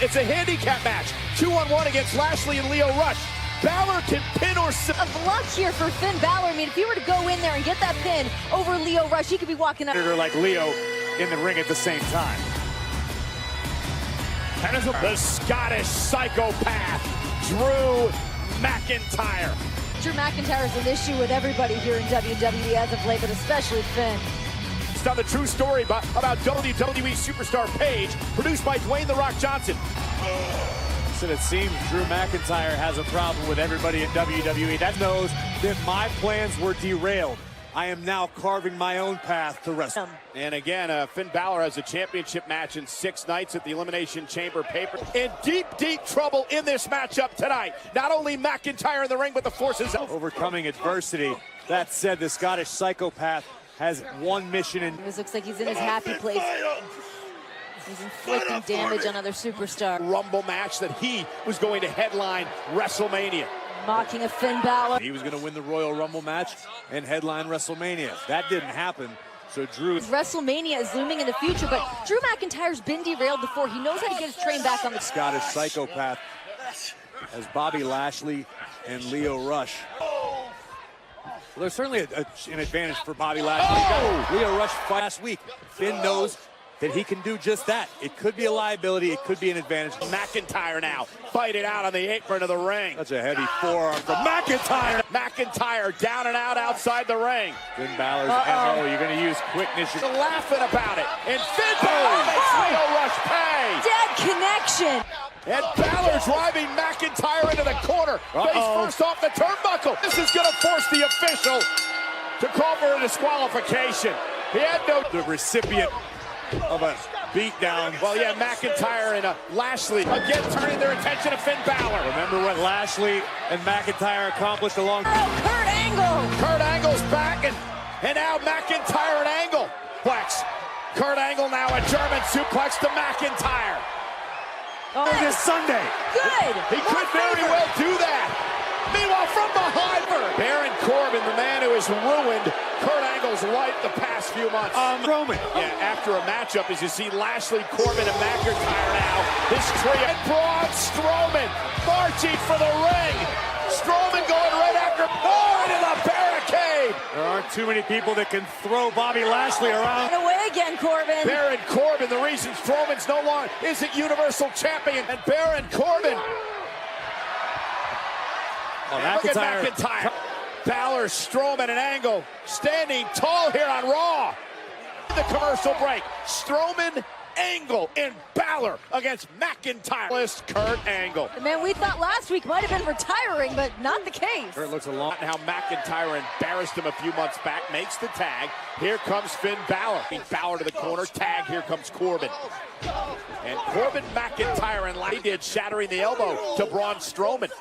It's a handicap match. 2-on-1 against Lashley and Lio Rush. Balor can pin or of luck here for Finn Balor. I mean, if he were to go in there and get that pin over Lio Rush, he could be walking out. Like Lio in the ring at the same time. The Scottish psychopath, Drew McIntyre. Drew McIntyre is an issue with everybody here in WWE as of late, but especially Finn. It's now the true story about WWE superstar Paige, produced by Dwayne "The Rock" Johnson. So it seems Drew McIntyre has a problem with everybody in WWE. That knows that my plans were derailed. I am now carving my own path to wrestling. And again, Finn Balor has a championship match in 6 nights at the Elimination Chamber paper. In deep, deep trouble in this matchup tonight. Not only McIntyre in the ring, but the forces overcoming adversity. That said, the Scottish psychopath has one mission in. This looks like he's in his happy place. He's inflicting damage on other superstar. Rumble match that he was going to headline WrestleMania. Mocking of Finn Balor. He was going to win the Royal Rumble match and headline WrestleMania. That didn't happen, so Drew... WrestleMania is looming in the future, but Drew McIntyre's been derailed before. He knows how to get his train back on the... Scottish psychopath as Bobby Lashley and Lio Rush. Well, there's certainly an advantage for Bobby Lashley. Lio Rush fought last week. Finn knows that he can do just that. It could be a liability, it could be an advantage. McIntyre now fighting out on the apron of the ring. Such a heavy forearm from McIntyre. McIntyre down and out outside the ring. Finn Balor's MO, you're going to use quickness. You're laughing about it. And Finn Balor makes Lio Rush pay. Dead connection. And Balor driving McIntyre into the corner. Face first off the turnbuckle. This is going to force the official to call for a disqualification. He had no... The recipient of a beatdown. Well, yeah, McIntyre and Lashley again turning their attention to Finn Balor. Remember what Lashley and McIntyre accomplished along... Kurt Angle! Kurt Angle's back, and now McIntyre and Angle. Plex. Kurt Angle now a German suplex to McIntyre. This Sunday. Good! He could very well do that. Meanwhile, from behind her, Baron Corbin, the man who has ruined Kurt Angle's life the past few months. Roman. Yeah, after a matchup, as you see Lashley, Corbin, and McIntyre now, this trio. And Braun Strowman marching for the ring. Strowman going right after, into the barricade. There aren't too many people that can throw Bobby Lashley around. Away again, Corbin. Baron Corbin, the reason Strowman's no longer isn't Universal Champion. And Baron Corbin. McIntyre. Balor, Strowman, and Angle standing tall here on Raw. The commercial break. Strowman, Angle, and Balor against McIntyre. Kurt Angle. The man we thought last week might have been retiring, but not the case. Kurt looks a lot. How McIntyre embarrassed him a few months back. Makes the tag. Here comes Finn Balor. Balor to the corner. Tag. Here comes Corbin. And Corbin, McIntyre, and Lashley did, shattering the elbow to Braun Strowman.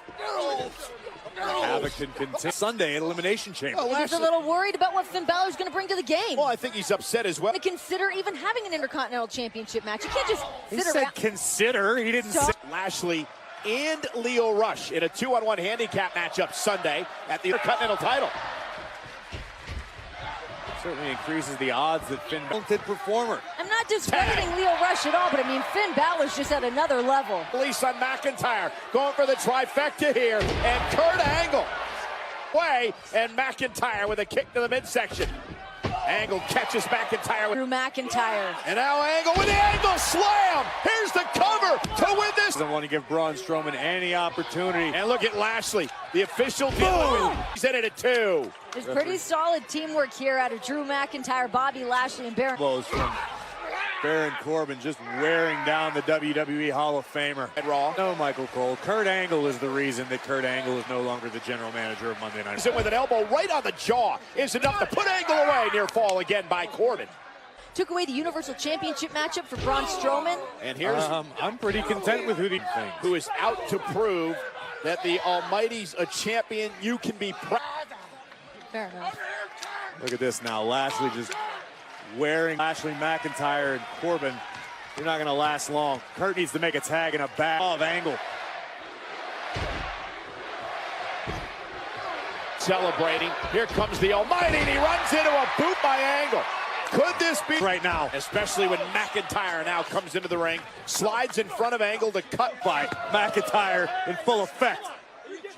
Havoc can continue Sunday at Elimination Chamber. He's a little worried about what Finn Balor's going to bring to the game. Well, I think he's upset as well. To consider even having an Intercontinental Championship match. You can't just He said consider. He didn't say. Lashley and Lio Rush in a 2-on-1 handicap matchup Sunday at the Intercontinental title. Certainly increases the odds that Finn talented performer. I'm not discrediting Lio Rush at all, but I mean, Finn Balor's just at another level. Release on McIntyre, going for the trifecta here, and Kurt Angle way, and McIntyre with a kick to the midsection. Angle catches McIntyre with Drew McIntyre. And now Angle with the Angle slam. Here's the cover to win this. Doesn't want to give Braun Strowman any opportunity. And look at Lashley, the official. Boom! He's in it at 2. There's pretty solid teamwork here out of Drew McIntyre, Bobby Lashley, and Baron. Blows from Baron Corbin, just wearing down the WWE Hall of Famer. And Raw. No, Michael Cole. Kurt Angle is the reason that Kurt Angle is no longer the general manager of Monday Night Raw. With an elbow right on the jaw is enough to put Angle away. Near fall again by Corbin. Took away the Universal Championship matchup for Braun Strowman. And here's I'm pretty content with who is out to prove that the Almighty's a champion. You can be proud. Fair enough. Look at this now. Lashley just wearing Lashley, McIntyre, and Corbin. You're not going to last long. Kurt needs to make a tag in a back of Angle. Celebrating. Here comes the Almighty, and he runs into a boot by Angle. Could this be right now? Especially when McIntyre now comes into the ring, slides in front of Angle to cut by McIntyre in full effect.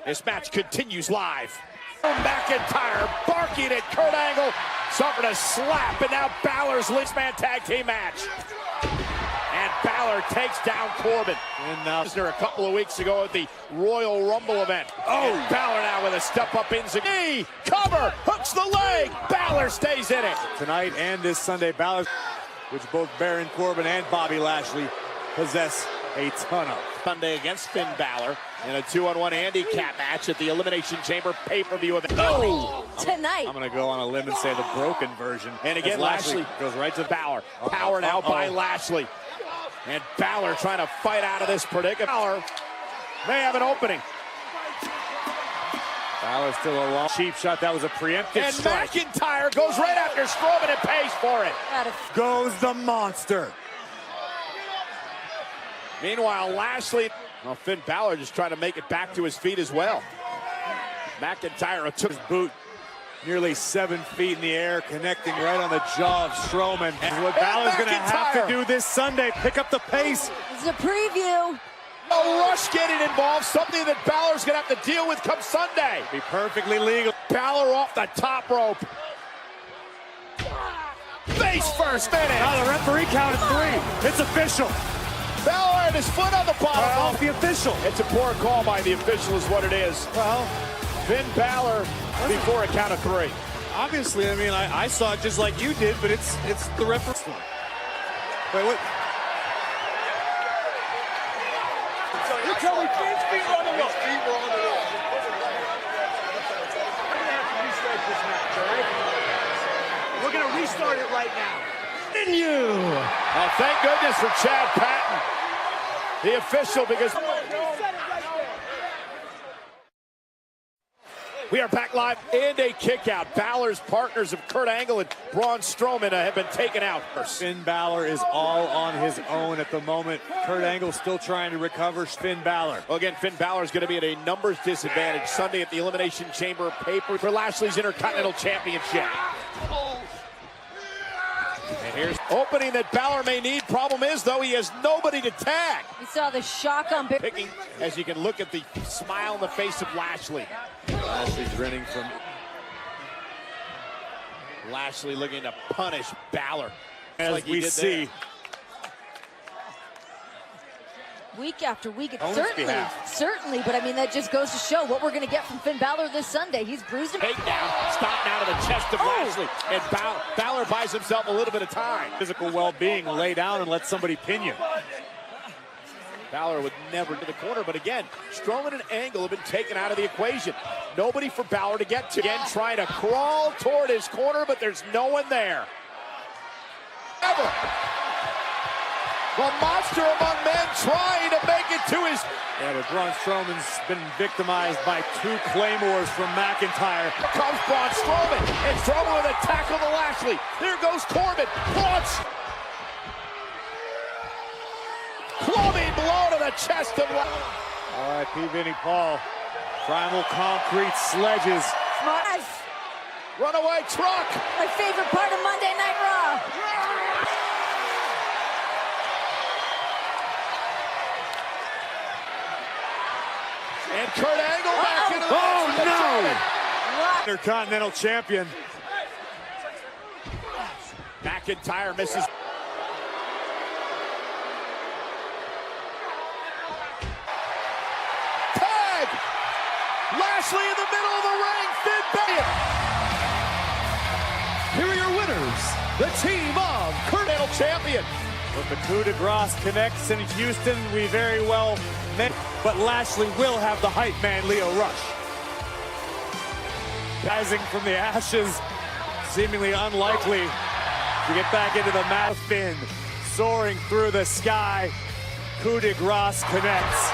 This match continues live. McIntyre barking at Kurt Angle, suffering a slap, and now Balor's last-man tag team match. And Balor takes down Corbin. And now A couple of weeks ago at the Royal Rumble event. Oh, and Balor now with a step-up knee, cover, hooks the leg. Balor stays in it. tonight and this Sunday, Balor, which both Baron Corbin and Bobby Lashley possess a ton of. Sunday against Finn Balor in a 2-on-1 handicap match at the Elimination Chamber pay-per-view event. Oh! Tonight. I'm going to go on a limb and say the broken version. And again, Lashley goes right to Balor. Power now by Lashley. And Balor trying to fight out of this predicament. Balor may have an opening. Balor still a long cheap shot. That was a preemptive And strike. McIntyre goes right after Strowman and pays for it. Goes the monster. Meanwhile, Lashley, well, Finn Balor just trying to make it back to his feet as well. McIntyre took his boot Nearly 7 feet in the air, connecting right on the jaw of Strowman. And what Balor's going to have to do this Sunday, pick up the pace. This is a preview. No Rush getting involved, something that Balor's going to have to deal with come Sunday. Be perfectly legal. Balor off the top rope. Face first finish. Now the referee counted 3. It's official. Balor and his foot on the bottom. Off the official. It's a poor call by the official is what it is. Well, Finn Balor before a count of 3. obviously, I mean, I saw it just like you did, but it's the referee. Wait, what? You tell me Finn's feet were on the rope. We're going to restart it right now. Oh, thank goodness for Chad Patton, the official, because we are back live and a kick out. Balor's partners of Kurt Angle and Braun Strowman have been taken out. Finn Balor is all on his own at the moment. Kurt Angle still trying to recover Finn Balor. Well, again, Finn Balor is going to be at a numbers disadvantage Sunday at the Elimination Chamber paper for Lashley's Intercontinental Championship. And here's opening that Balor may need. Problem is, though, he has nobody to tag. We saw the shock on Picking, as you can look at the smile on the face of Lashley. Lashley's grinning from... Lashley looking to punish Balor. As like we see. There. week after week. On his behalf. Certainly, but I mean, that just goes to show what we're going to get from Finn Balor this Sunday. He's bruising. Takedown, stop now to the chest of Lashley. And Balor buys himself a little bit of time. Physical well-being, lay down and let somebody pin you. Balor would never to the corner, but again, Strowman and Angle have been taken out of the equation. Nobody for Balor to get to. Again, trying to crawl toward his corner, but there's no one there. Ever. The monster among men trying to make it to his... Yeah, but Braun Strowman's been victimized by 2 claymores from McIntyre. Here comes Braun Strowman, and Strowman with a tackle to Lashley. There goes Corbin. Clubbing blow to the chest of Lashley. R.I.P. Vinnie Paul. Primal concrete sledges. Runaway truck. My favorite part of Monday Night Raw. And Kurt Angle back into the Oh, no! Intercontinental champion. McIntyre misses. Tag! Lashley in the middle of the ring. Finn Balor. Here are your winners, the team of Continental champion. When the coup de grace connects in Houston, we very well met, but Lashley will have the hype man, Lio Rush. Rising from the ashes, seemingly unlikely to get back into the match. Finn soaring through the sky. Coup de grace connects.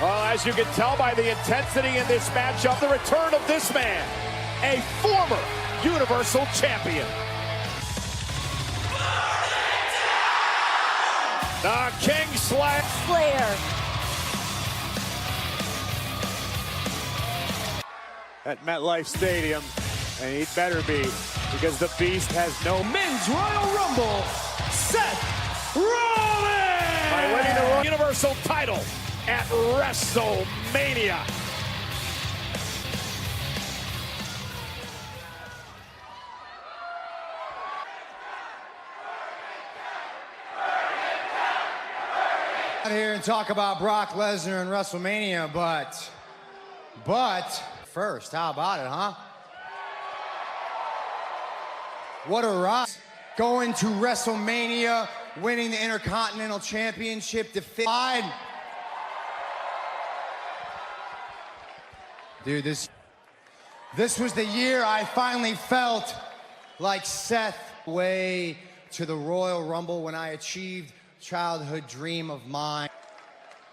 Well, as you can tell by the intensity in this matchup, the return of this man, a former Universal Champion. The King Flair. At MetLife Stadium, and he'd better be because the Beast has no Men's Royal Rumble, Seth Rollins! By winning the Universal title at WrestleMania. Out here and talk about Brock Lesnar and WrestleMania, but first, how about it, huh? What a ride. Going to WrestleMania, winning the Intercontinental Championship, defeated. Dude, this was the year I finally felt like Seth. Way to the Royal Rumble when I achieved childhood dream of mine,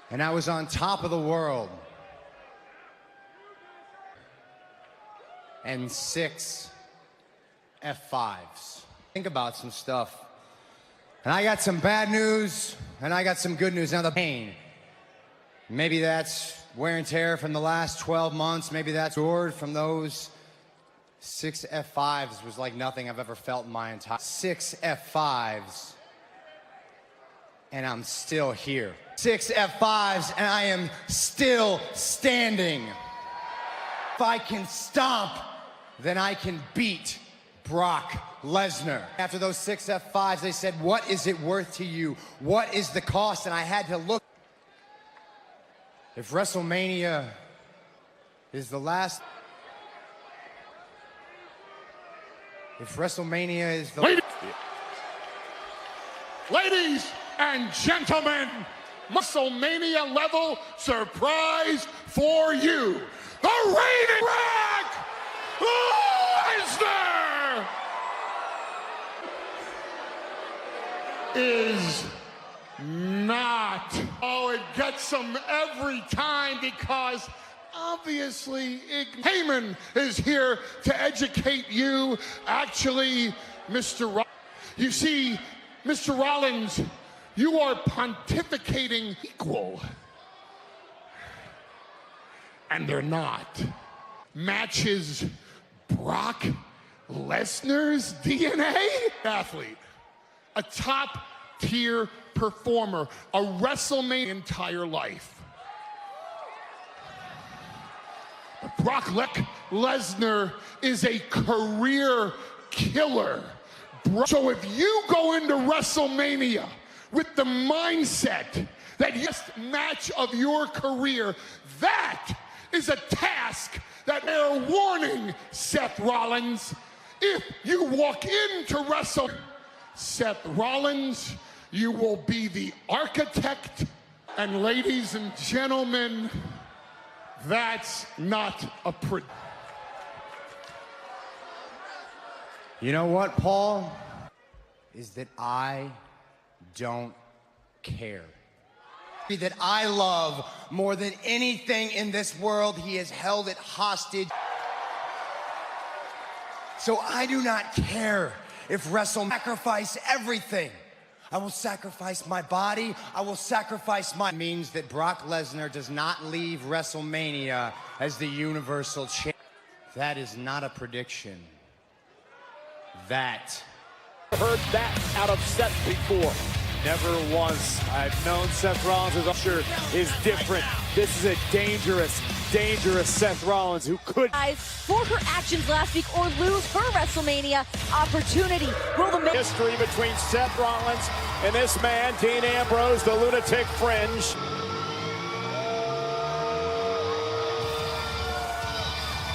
and I was on top of the world. And 6 F5s. Think about some stuff. And I got some bad news, and I got some good news. Now the pain. Maybe that's wear and tear from the last 12 months. Maybe that's endured from those 6 F5s was like nothing I've ever felt in my entire 6 F5s. And I'm still here. 6 F5s, and I am still standing. If I can stomp, then I can beat Brock Lesnar. After those 6 F5s, they said, what is it worth to you? What is the cost? And I had to look. If WrestleMania is the last... If WrestleMania is the... Ladies and gentlemen, WrestleMania level surprise for you. The reigning Brock Lesnar is not. Oh, it gets them every time because obviously Heyman is here to educate you. Actually, you see, Mr. Rollins, you are pontificating equal. And they're not. Matches Brock Lesnar's DNA? Athlete, a top-tier performer, a WrestleMania entire life. But Brock Lesnar is a career killer. So if you go into WrestleMania with the mindset that yes, match of your career, that is a task that they're warning Seth Rollins. If you walk into WrestleMania, Seth Rollins, you will be the architect. And ladies and gentlemen, that's not a You know what, Paul? Is that I don't care. That I love more than anything in this world. He has held it hostage. So I do not care if sacrifice everything. I will sacrifice my body. I will sacrifice my... means that Brock Lesnar does not leave WrestleMania as the Universal Champion. That is not a prediction. That. Heard that out of Seth before. Never once. I've known Seth Rollins as usher is different. This is a dangerous, dangerous Seth Rollins who could... For her actions last week or lose her WrestleMania opportunity. Will the... History between Seth Rollins and this man, Dean Ambrose, the lunatic fringe.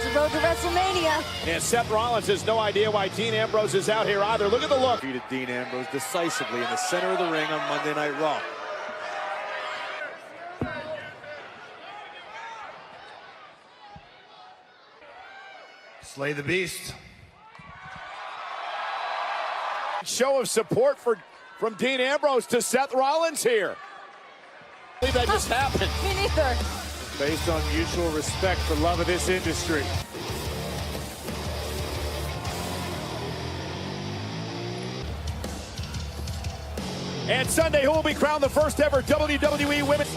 The road to WrestleMania. And Seth Rollins has no idea why Dean Ambrose is out here either. Look at the look. Defeated Dean Ambrose decisively in the center of the ring on Monday Night Raw. Slay the Beast. Show of support from Dean Ambrose to Seth Rollins here. I believe that just happened. Me neither. Based on mutual respect for love of this industry. And Sunday, who will be crowned the first ever WWE Women's...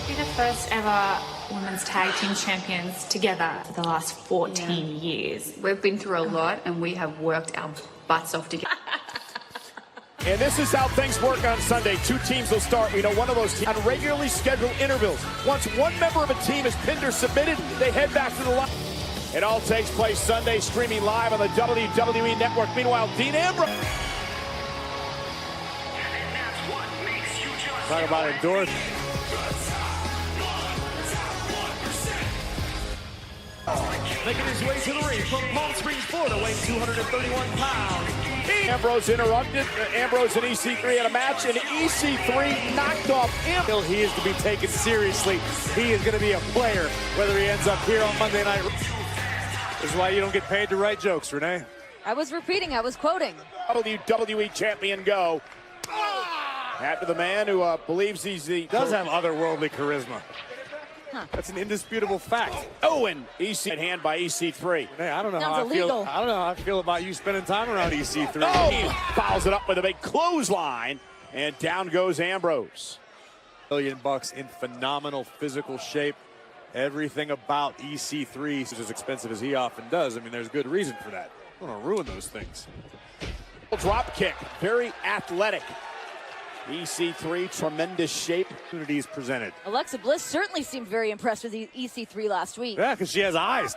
Be the first ever women's tag team champions together for the last 14 years. We've been through a lot and we have worked our butts off together. And this is how things work on Sunday. Two teams will start. We know one of those teams on regularly scheduled intervals. Once one member of a team is pinned or submitted, they head back to the line. It all takes place Sunday, streaming live on the WWE Network. Meanwhile, Dean Ambrose. Talk about endorsement. Making his way to the ring from Palm Springs, Florida, weighing 231 pounds. Ambrose interrupted. Ambrose and EC3 had a match, and EC3 knocked off Ambrose. He is to be taken seriously. He is going to be a player, whether he ends up here on Monday Night. This is why you don't get paid to write jokes, Renee. I was repeating, I was quoting. WWE champion go. After the man who believes he's the... Does have otherworldly charisma. Huh. That's an indisputable fact. Oh, and EC at hand by EC3. Hey, I don't know Sounds how illegal. I feel. I don't know how I feel about you spending time around EC3. Oh, he fouls it up with a big clothesline, and down goes Ambrose. $1 million in phenomenal physical shape. Everything about EC3 is as expensive as he often does. I mean, there's good reason for that. I don't want to ruin those things. Drop kick, very athletic. EC3, tremendous shape. Opportunities presented. Alexa Bliss certainly seemed very impressed with EC3 last week. Yeah, because she has eyes.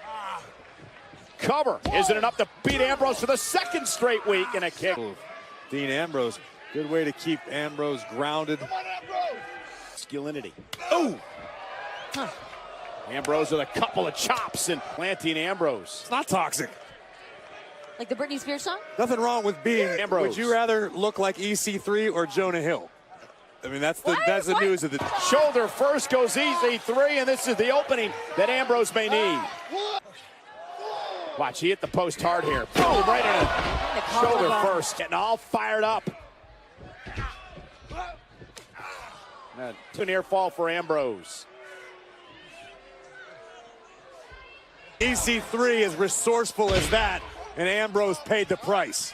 Cover. Isn't enough to beat Ambrose for the second straight week, and a kick. Dean Ambrose. Good way to keep Ambrose grounded. Masculinity. Oh! Huh. Ambrose with a couple of chops and planting Ambrose. It's not toxic. Like the Britney Spears song? Nothing wrong with being Ambrose. Would you rather look like EC3 or Jonah Hill? I mean, that's the news of the Shoulder first goes EC3, and this is the opening that Ambrose may need. Watch, he hit the post hard here. Boom, right in it. Shoulder first, getting all fired up. Too near fall for Ambrose. EC3 is resourceful as that, and Ambrose paid the price.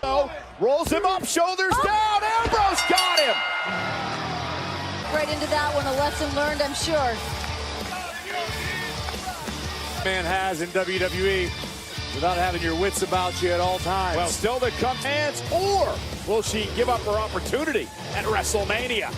Oh, rolls him up, shoulders down. Ambrose got him. Right into that one, a lesson learned, I'm sure. Man has in WWE without having your wits about you at all times. Well, still to come hands, or will she give up her opportunity at WrestleMania?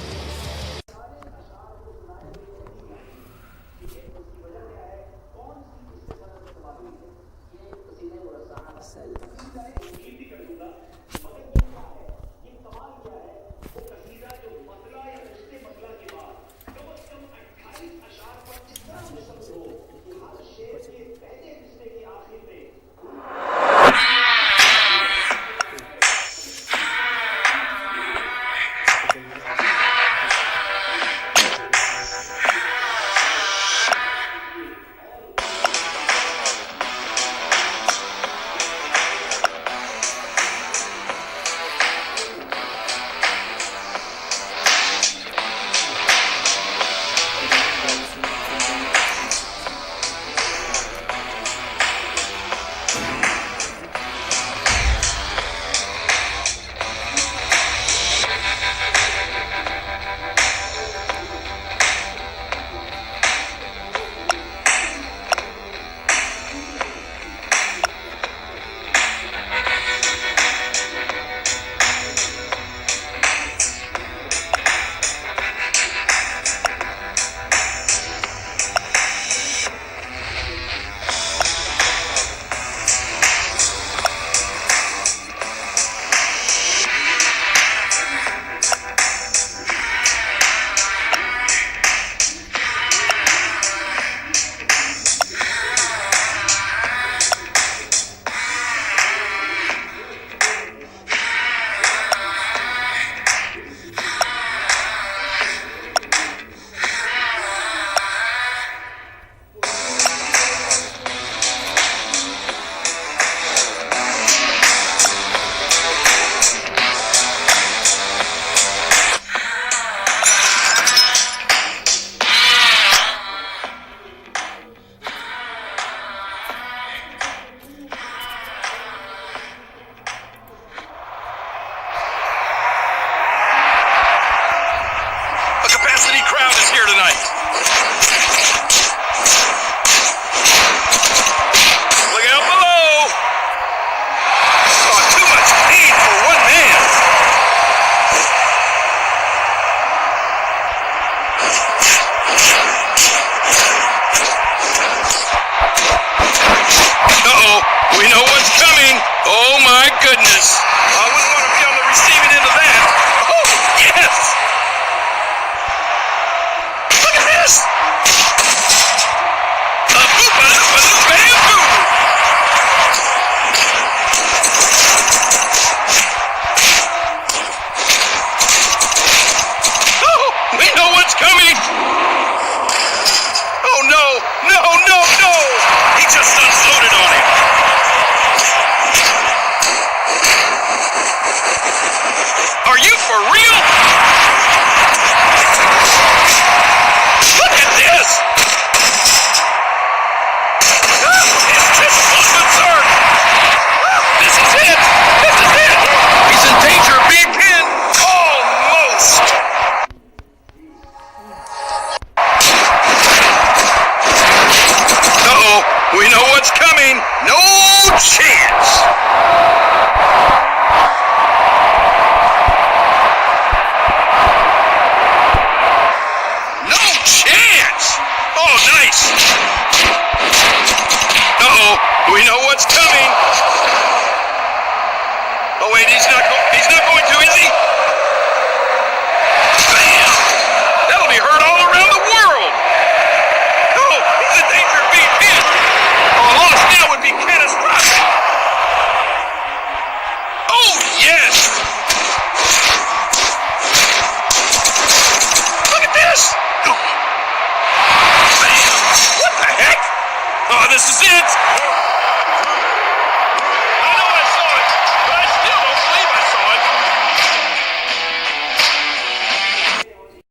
He's not going